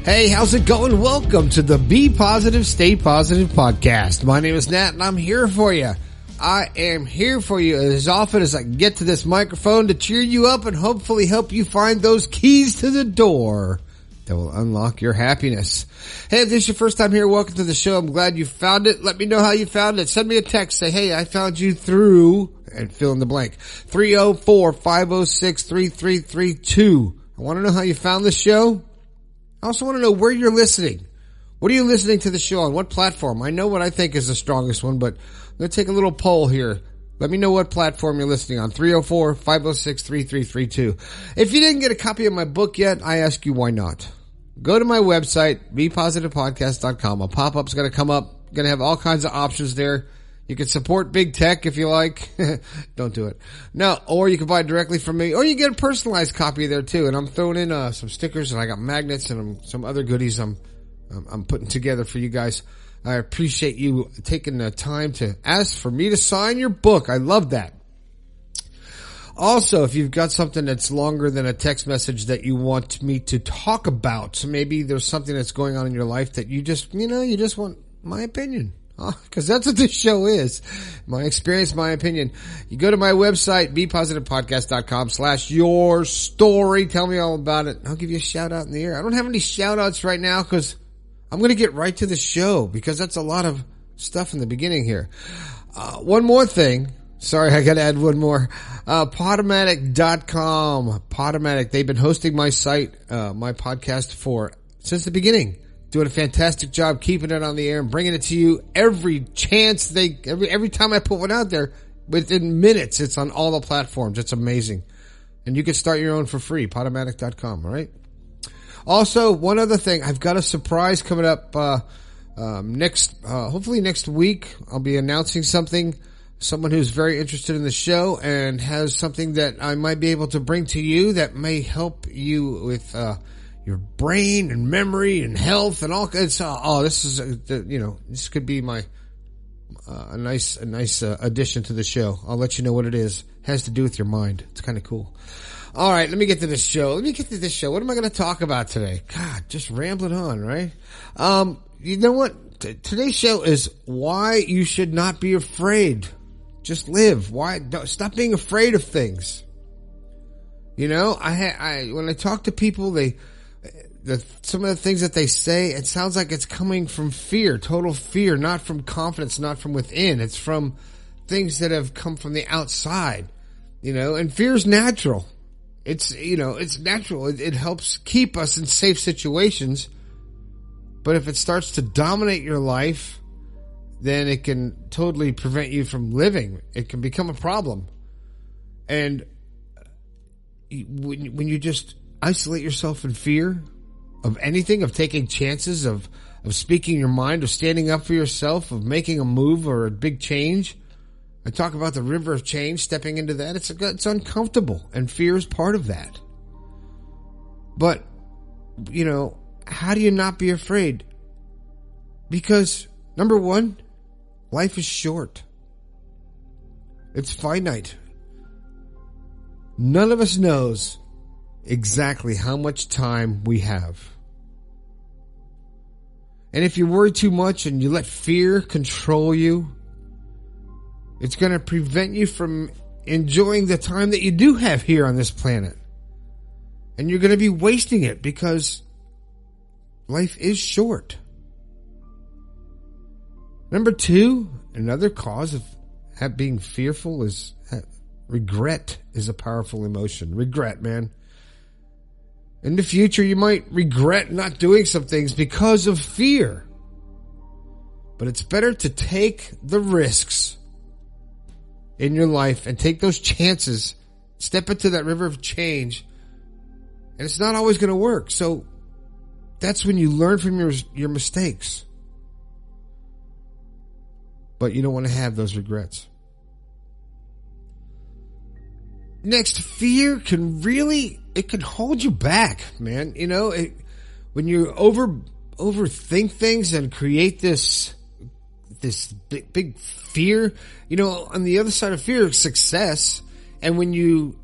Hey, how's it going? Welcome to the Be Positive, Stay Positive podcast. My name is Nat and I'm here for you. I am here for you as often as I can get to this microphone to cheer you up and hopefully help you find those keys to the door that will unlock your happiness. Hey, if this is your first time here, welcome to the show. I'm glad you found it. Let me know how you found it. Send me a text. Say, hey, I found you through, and fill in the blank, 304-506-3332. I want to know how you found the show. I also want to know where you're listening. What are you listening to the show on? What platform? I know what I think is the strongest one, but I'm going to take a little poll here. Let me know what platform you're listening on. 304-506-3332. If you didn't get a copy of my book yet, I ask you why not. Go to my website, bepositivepodcast.com. A pop-up's going to come up. Going to have all kinds of options there. You can support big tech if you like. Don't do it. No, or you can buy it directly from me, or you get a personalized copy there too. And I'm throwing in some stickers, and I got magnets and some other goodies I'm putting together for you guys. I appreciate you taking the time to ask for me to sign your book. I love that. Also, if you've got something that's longer than a text message that you want me to talk about, so maybe there's something that's going on in your life that you just want my opinion. Because that's what this show is. My experience, my opinion. You go to my website, bepositivepodcast.com/your story. Tell me all about it. I'll give you a shout out in the air. I don't have any shout outs right now because I'm going to get right to the show because that's a lot of stuff in the beginning here. One more thing. Sorry, I got to add one more. Podomatic.com. Podomatic. They've been hosting my site, my podcast since the beginning. Doing a fantastic job keeping it on the air and bringing it to you every chance every time I put one out there. Within minutes, it's on all the platforms. It's amazing. And you can start your own for free. Podomatic.com, all right? Also, one other thing. I've got a surprise coming up, hopefully next week. I'll be announcing something. Someone who's very interested in the show and has something that I might be able to bring to you that may help you with, your brain and memory and health and all. This could be a nice addition to the show. I'll let you know what it is. It has to do with your mind. It's kind of cool. All right, let me get to this show. What am I going to talk about today? God, just rambling on, right? You know what? Today's show is why you should not be afraid. Just live. Stop being afraid of things. You know, when I talk to people, some of the things that they say, it sounds like it's coming from fear, total fear, not from confidence, not from within. It's from things that have come from the outside, and fear is natural. It's natural. It helps keep us in safe situations. But if it starts to dominate your life, then it can totally prevent you from living. It can become a problem. And when you just isolate yourself in fear of anything, of taking chances, of speaking your mind, of standing up for yourself, of making a move or a big change. I talk about the river of change, stepping into that. It's uncomfortable, and fear is part of that. But, how do you not be afraid? Because, number one, life is short. It's finite. None of us knows exactly how much time we have. And if you worry too much and you let fear control you, it's going to prevent you from enjoying the time that you do have here on this planet. And you're going to be wasting it because life is short. Number two, another cause of being fearful is regret is a powerful emotion. Regret, man. In the future, you might regret not doing some things because of fear. But it's better to take the risks in your life and take those chances, step into that river of change, and it's not always going to work. So that's when you learn from your mistakes. But you don't want to have those regrets. Next, fear can hold you back, man. When you overthink things and create this big fear, on the other side of fear is success. And when you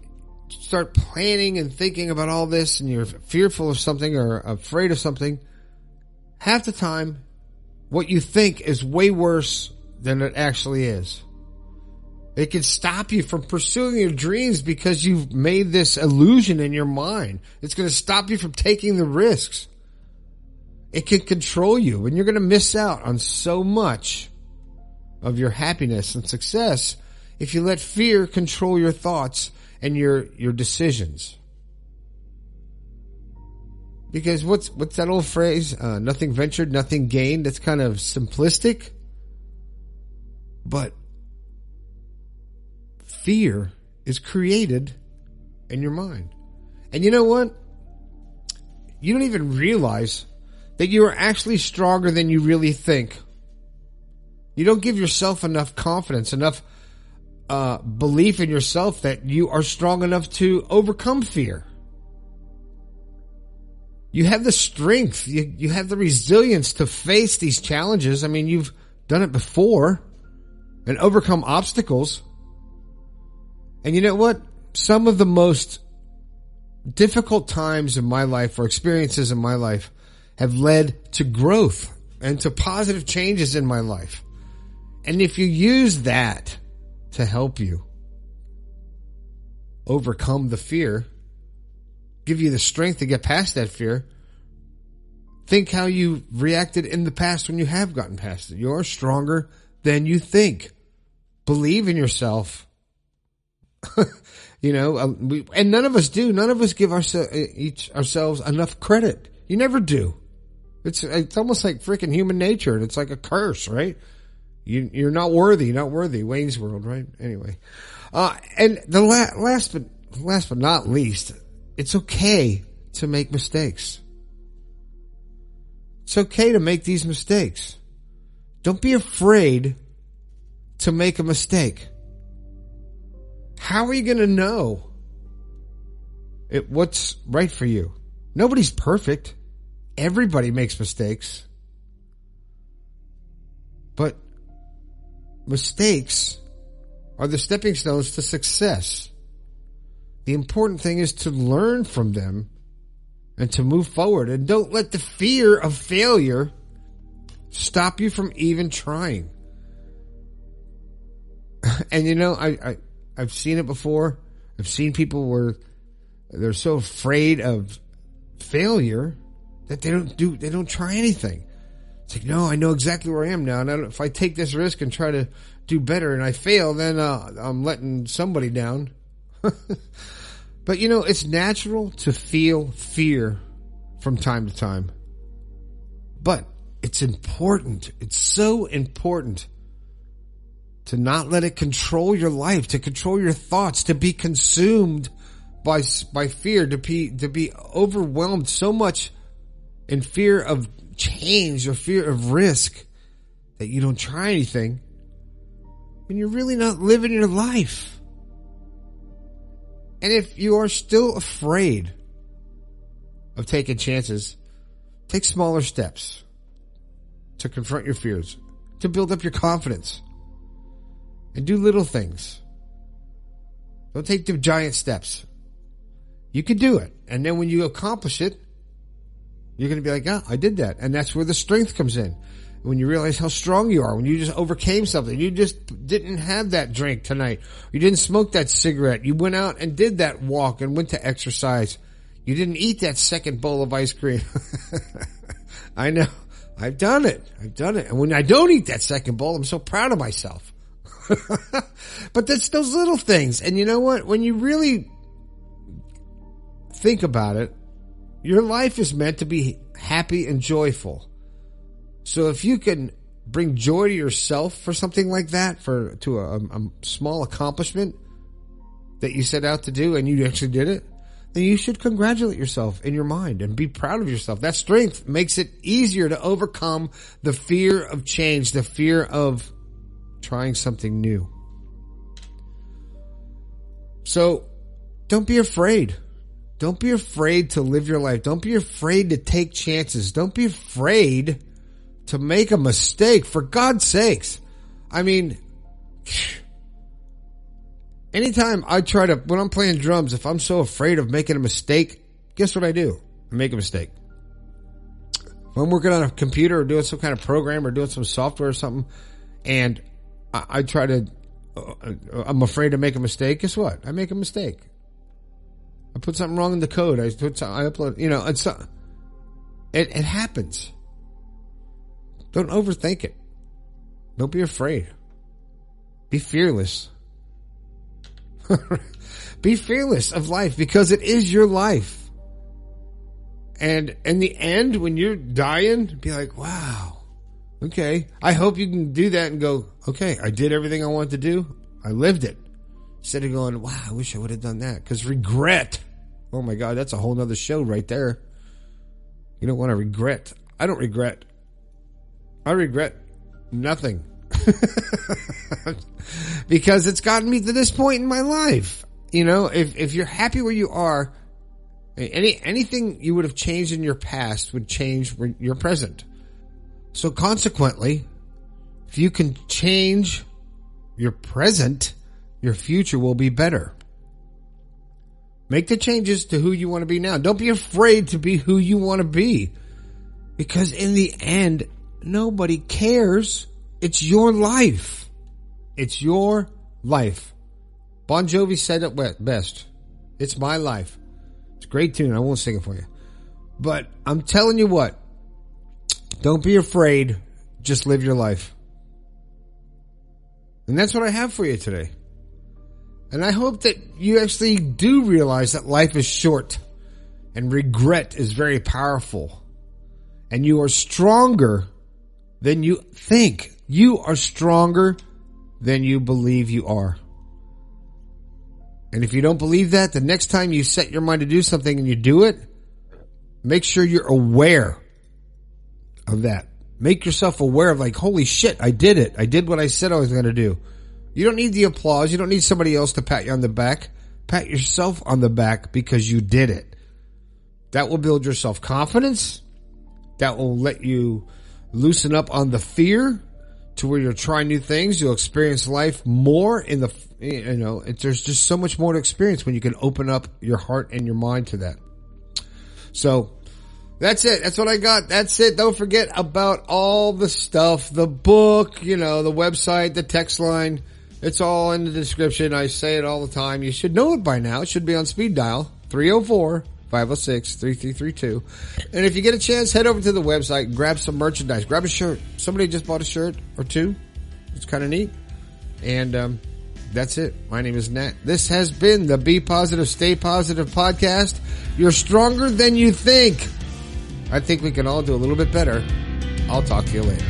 start planning and thinking about all this and you're fearful of something or afraid of something, half the time, what you think is way worse than it actually is. It can stop you from pursuing your dreams because you've made this illusion in your mind. It's going to stop you from taking the risks. It can control you, and you're going to miss out on so much of your happiness and success if you let fear control your thoughts and your decisions. Because what's that old phrase? Nothing ventured, nothing gained. That's kind of simplistic. But fear is created in your mind. And you know what? You don't even realize that you are actually stronger than you really think. You don't give yourself enough confidence, enough belief in yourself that you are strong enough to overcome fear. You have the strength, you have the resilience to face these challenges. I mean, you've done it before and overcome obstacles. And you know what? Some of the most difficult times in my life or experiences in my life have led to growth and to positive changes in my life. And if you use that to help you overcome the fear, give you the strength to get past that fear, think how you reacted in the past when you have gotten past it. You're stronger than you think. Believe in yourself. And none of us do. None of us give ourselves enough credit. You never do. It's almost like freaking human nature, and it's like a curse, right? You're not worthy. You're not worthy. Wayne's World, right? Anyway, and the last but not least, it's okay to make mistakes. It's okay to make these mistakes. Don't be afraid to make a mistake. How are you going to know what's right for you? Nobody's perfect. Everybody makes mistakes. But mistakes are the stepping stones to success. The important thing is to learn from them and to move forward. And don't let the fear of failure stop you from even trying. And I've seen it before. I've seen people where they're so afraid of failure that they don't try anything. It's like, no, I know exactly where I am now. And if I take this risk and try to do better and I fail, then I'm letting somebody down. But it's natural to feel fear from time to time. But it's important. It's so important to not let it control your life, to control your thoughts, to be consumed by fear, to be overwhelmed so much in fear of change or fear of risk that you don't try anything, and you're really not living your life. And if you are still afraid of taking chances, take smaller steps to confront your fears, to build up your confidence. And do little things. Don't take the giant steps. You can do it. And then when you accomplish it, you're going to be like, I did that. And that's where the strength comes in. When you realize how strong you are, when you just overcame something, you just didn't have that drink tonight. You didn't smoke that cigarette. You went out and did that walk and went to exercise. You didn't eat that second bowl of ice cream. I know. I've done it. And when I don't eat that second bowl, I'm so proud of myself. But that's those little things. And you know what? When you really think about it, your life is meant to be happy and joyful. So if you can bring joy to yourself for something like that, to a small accomplishment that you set out to do and you actually did it, then you should congratulate yourself in your mind and be proud of yourself. That strength makes it easier to overcome the fear of change, the fear of trying something new. So don't be afraid. Don't be afraid to live your life. Don't be afraid to take chances. Don't be afraid to make a mistake, for God's sakes. I mean, anytime when I'm playing drums, if I'm so afraid of making a mistake, guess what I do? I make a mistake. If When I'm working on a computer or doing some kind of program or doing some software or something, and I try to, I'm afraid to make a mistake, guess what? I make a mistake. I put something wrong in the code. I upload, it happens. Don't overthink it. Don't be afraid. Be fearless. Be fearless of life because it is your life. And in the end, when you're dying, be like, wow, okay. I hope you can do that and go, okay, I did everything I wanted to do. I lived it. Instead of going, wow, I wish I would have done that. Because regret, oh my God, that's a whole nother show right there. You don't want to regret. I don't regret. I regret nothing. Because it's gotten me to this point in my life. If you're happy where you are, anything you would have changed in your past would change your present. So consequently, if you can change your present, your future will be better. Make the changes to who you want to be now. Don't be afraid to be who you want to be. Because in the end, nobody cares. It's your life. It's your life. Bon Jovi said it best. It's my life. It's a great tune. I won't sing it for you. But I'm telling you what. Don't be afraid. Just live your life. And that's what I have for you today. And I hope that you actually do realize that life is short and regret is very powerful. And you are stronger than you think. You are stronger than you believe you are. And if you don't believe that, the next time you set your mind to do something and you do it, make sure you're aware of that. Make yourself aware of like, holy shit, I did it. I did what I said I was going to do. You don't need the applause. You don't need somebody else to pat you on the back. Pat yourself on the back because you did it. That will build your self-confidence. That will let you loosen up on the fear to where you'll try new things. You'll experience life more in the, there's just so much more to experience when you can open up your heart and your mind to that. So that's it. That's what I got. That's it. Don't forget about all the stuff, the book, the website, the text line. It's all in the description. I say it all the time. You should know it by now. It should be on speed dial 304-506-3332. And if you get a chance, head over to the website, grab some merchandise, grab a shirt. Somebody just bought a shirt or two. It's kind of neat. And that's it. My name is Nat. This has been the Be Positive, Stay Positive podcast. You're stronger than you think. I think we can all do a little bit better. I'll talk to you later.